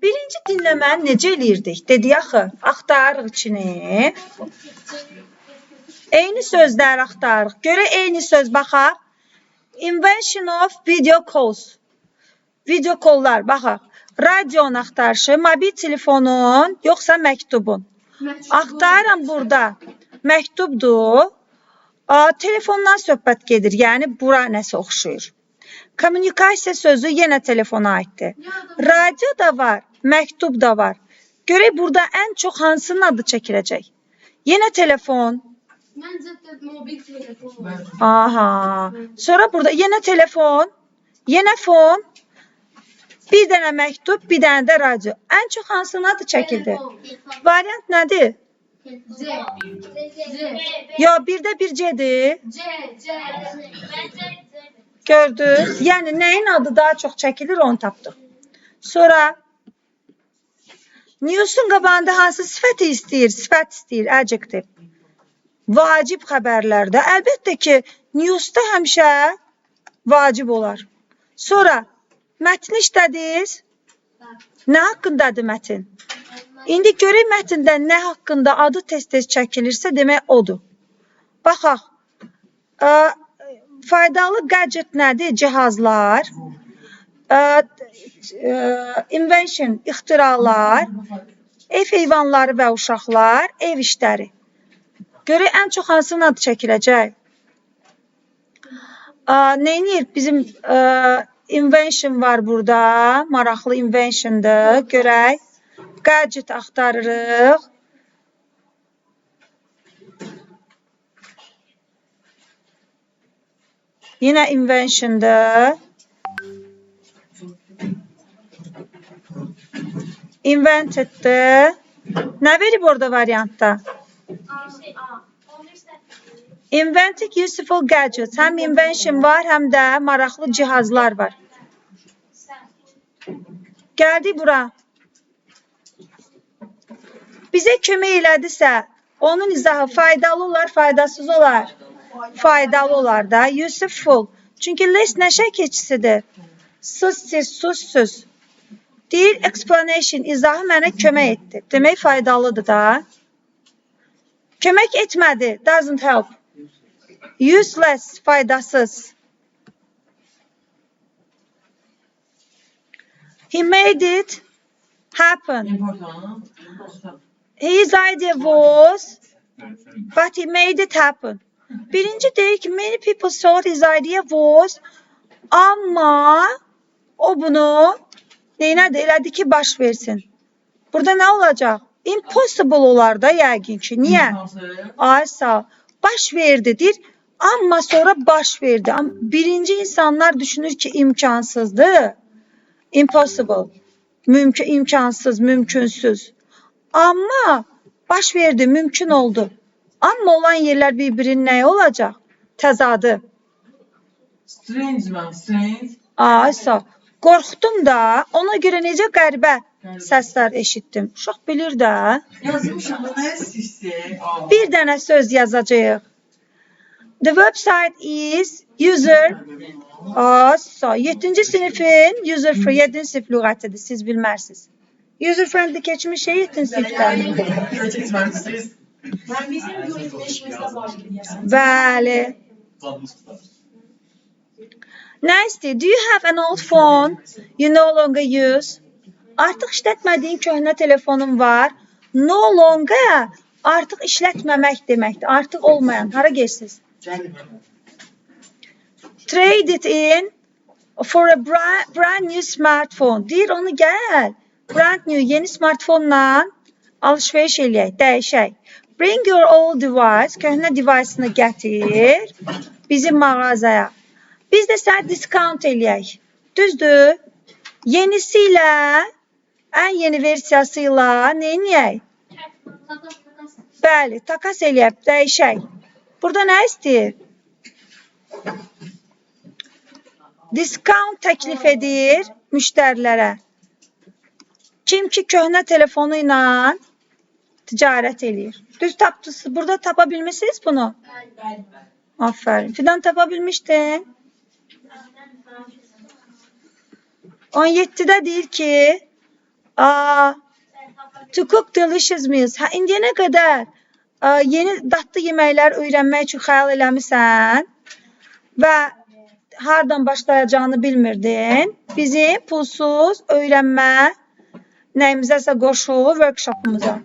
Birinci dinləməni necə eləyirdik? Dedik axı, axtarırıq içini. Eyni sözləri axtarırıq. Görək eyni söz baxaq. Invention of video calls. Video calllar, baxaq. Radionun axtarışı, mobil telefonun, yoxsa məktubun. Axtarıram burada. Məktubdur. Telefondan söhbət gedir, yəni bura nəsə oxşuyur. Kommunikasiya sözü yenə telefona aiddir. Radio da var, məktub da var. Görək burada ən çox hansının adı çəkiləcək? Yenə telefon. Məncə mobil telefon. Aha. Sonra burada yenə telefon, yenə fon, bir dənə məktub, bir dənə də radio. Ən çox hansının adı çəkildi? Variant nədir? C. Ya bir də bir C'dir. C. Gördünüz? Yəni nəyin adı daha çox çəkilir onu tapdıq. Sonra news'un qabağında hansı sifəti istəyir? Sifət istəyir, adjective. Vacib xəbərlərdə. Əlbəttə ki, news'da həmişə vacib olar. Sonra mətni işlədiniz. Nə haqqındadır mətin? İndi görək mətndə nə haqqında adı tez-tez çəkilirsə, demək odur. Baxaq. Faydalı gadget nədir? Cihazlar. Invention, ixtiralar. Ev heyvanları və uşaqlar. Ev işləri. Görək ən çox hansının adı çəkiləcək? Neynir? Bizim invention var burada. Maraqlı invention'dır. Görək. Gadget axtarırıq. Yenə invention'dır. Invented'dir. Nə verib orada variantda? Invented useful gadgets. Həm invention var, həm də maraqlı cihazlar var. Gəldi bura. Bizə kömək elədisə, onun izahı faydalı olar, faydasız olar. Faydalı olar da, useful. Çünki less nəşə keçisidir. Sızsız, sussuz. Deyir, explanation, izahı mənə kömək etdi. Demək, faydalıdır da. Kömək etmədi, doesn't help. Useless, faydasız. He made it happen. His idea was, but he made it happen. Birinci deyir ki, many people thought his idea was, amma o bunu neynədir? Elədi ki, baş versin. Burada nə olacaq? Impossible olar da yəqin ki. Niyə? Ay sağ. Baş verdi deyir, amma sonra baş verdi. Birinci insanlar düşünür ki, imkansızdır. Impossible. İmkansız, mümkünsüz. Amma baş verdi, mümkün oldu. Amma olan yerlər bir-birinin nəyi olacaq? Təzadı. Strange man, strange. Ay sağ. Qorxdum da, ona görə necə qəribə səslər eşitdim. Uşaq bilir də. Yazmışam, nə istəyirsən? Bir dənə söz yazacağıq. The website is user. Asa, 7-ci sinifin user free, 7-ci sinif lüğətidir, siz bilmərsiniz. User friendly keçmiş şey 7-ci sinifdən. Ben bizim görüşmemizde var deyəsən. Bəli. Nə istəyir? Do you have an old phone you no longer use? Artıq işlətmədiyin köhnə telefonun var. No longer artıq işlətməmək deməkdir. Artıq olmayan. Hara geçsiniz? Trade it in for a brand new smartphone. Deyir onu gəl. Brand new yeni smartfonla alışveriş eləyək, dəyişək. Bring your old device, köhnə device-ını gətir bizim mağazaya. Biz də sənə discount eləyək. Düzdür? Yenisi ilə, ən yeni versiyası ilə nə eləyək? Bəli, takas eləyək, dəyişək. Burada nə istəyir? Discount təklif edir müştərilərə. Kim ki köhnə telefonu ilə ticarət eləyir. Düz tapdınız. Burada tapa bilmişsiniz bunu? Bəli. Aferin. Fidan tapa bilmişdin? 17-də deyir ki, to cook delicious meals. İndiyənə qədər yeni dadlı yeməklər öyrənmək üçün xəyal eləmirsən və hardan başlayacağını bilmirdin. Bizim pulsuz öyrənmə nəyimizəsə qoşul workshopumuza.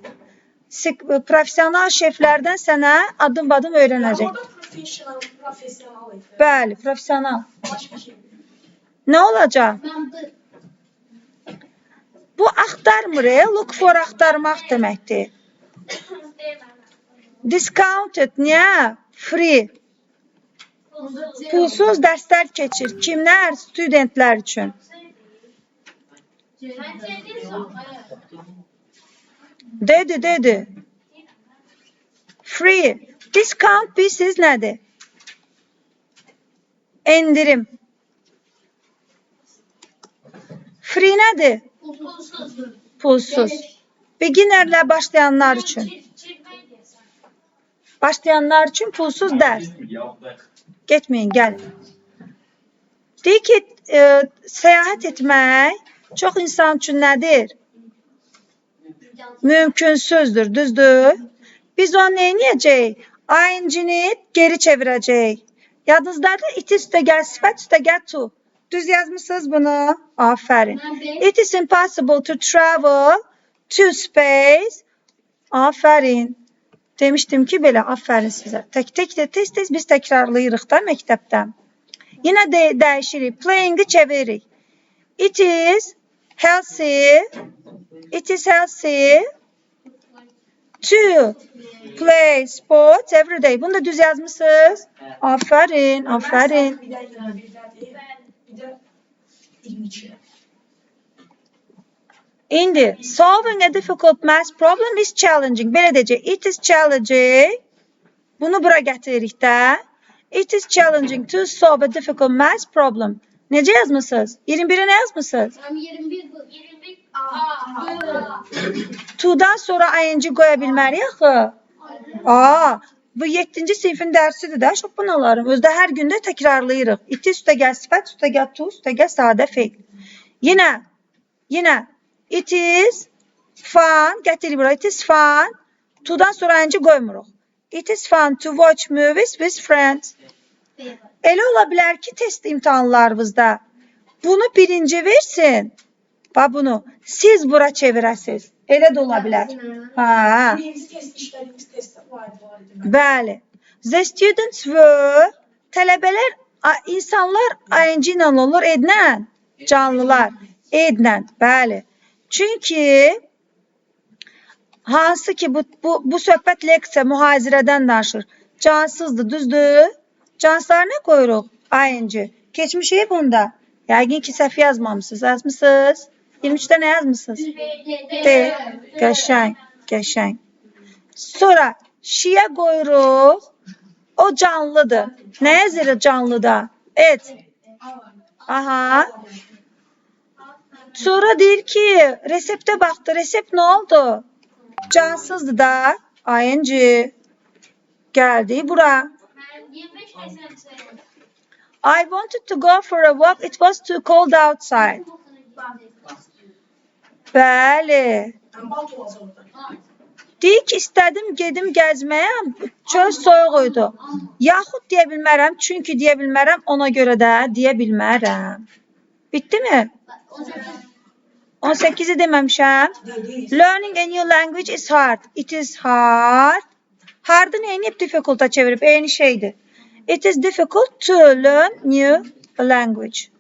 Profesional şeflərdən sənə adım-adım öyrənəcək. Orada profesyonal idi. Bəli, profesional. Başka şey. Nə olacaq? Ben bu Bu axtarmır, look for axtarmaq deməkdir. Discounted, niyə? Free. Pulsuz dərslər keçir. Kimlər? Studentlər üçün. Dedi. Free. Discount bilsiz nədir? Endirim. Free nədir? Pulsuz. Beginnerlə başlayanlar üçün. Başlayanlar üçün pulsuz dərs. Getməyin, gəlin. Deyir ki, səyahət etmək çox insan üçün nədir? Mümkünsüzdür, düzdür? Biz onu neyniyəcəyik? ING-ni geri çevirəcəyik. Yadınızdadır, it üstəgəl, sifət üstəgəl to. Düz yazmışsınız bunu? Aferin. It is impossible to travel to space. Aferin. Demişdim ki belə, aferin sizə. Tək-tək də tez-tez biz təkrarlayırıq da məktəbdə. Yenə dəyişirik. Playing-i çeviririk. It is healthy. It is healthy to play sports every day. Bunu da düz yazmışsınız. Aferin. Bir de 22. İndi, solving a difficult math problem is challenging. Belə deyəcək, it is challenging. Bunu bura gətiririk də. It is challenging to solve a difficult math problem. Necə yazmışsınız? 21'e nə yazmışsınız? 21 bu. 21 To'dan sonra ing qoya bilməliyik axı. Bu 7-ci sinifin dərsidir də, şopunalarım. Özdə hər gündə təkrarlayırıq. It is üstəgəl sifət, üstəgəl to, üstəgəl sadə feil. Yenə. It is fun. Gətir bura. It is fun. To'dan sonra ing qoymuruq. It is fun to watch movies with friends. Elə ola bilər ki, test imtahanlarınızda bunu birinci versin. Bax bunu. Siz bura çevirəsiniz. Elə də ola bilər. Birinci test, işlediğimiz test vardı. Bəli. The students were, tələbələr, insanlar ing ilə olur, ednən, canlılar, ednən, bəli. Çünki hansı ki bu söhbət leksiya mühazirədən danışır. Cansızdır, düzdür? Canslar nə qoyuruq? ing. Keçmişik bunda. Yəqin ki, səhv yazmamışsınız. Yazmışsınız. 23'də nə yazmışsınız? Qəşəng. Sonra şiyə qoyuruq. O canlıdır. Nə yazırıq canlıda? Et. Aha. Sonra deyir ki, reseptə baxdı. Resept nə oldu? Cansızdır da. ing. Gəldi bura. I wanted to go for a walk. It was too cold outside. Bəli. Deyir ki, istədim gedim gəzməyə, çöl soyuq idi. Yaxud deyə bilmərəm, çünki deyə bilmərəm, ona görə də deyə bilmərəm. Bitdi mi? 18'i deməmişəm. Learning a new language is hard. It is hard. Hard'ı neyini hep difficult'a çevirip eyni şeydir. It is difficult to learn new language.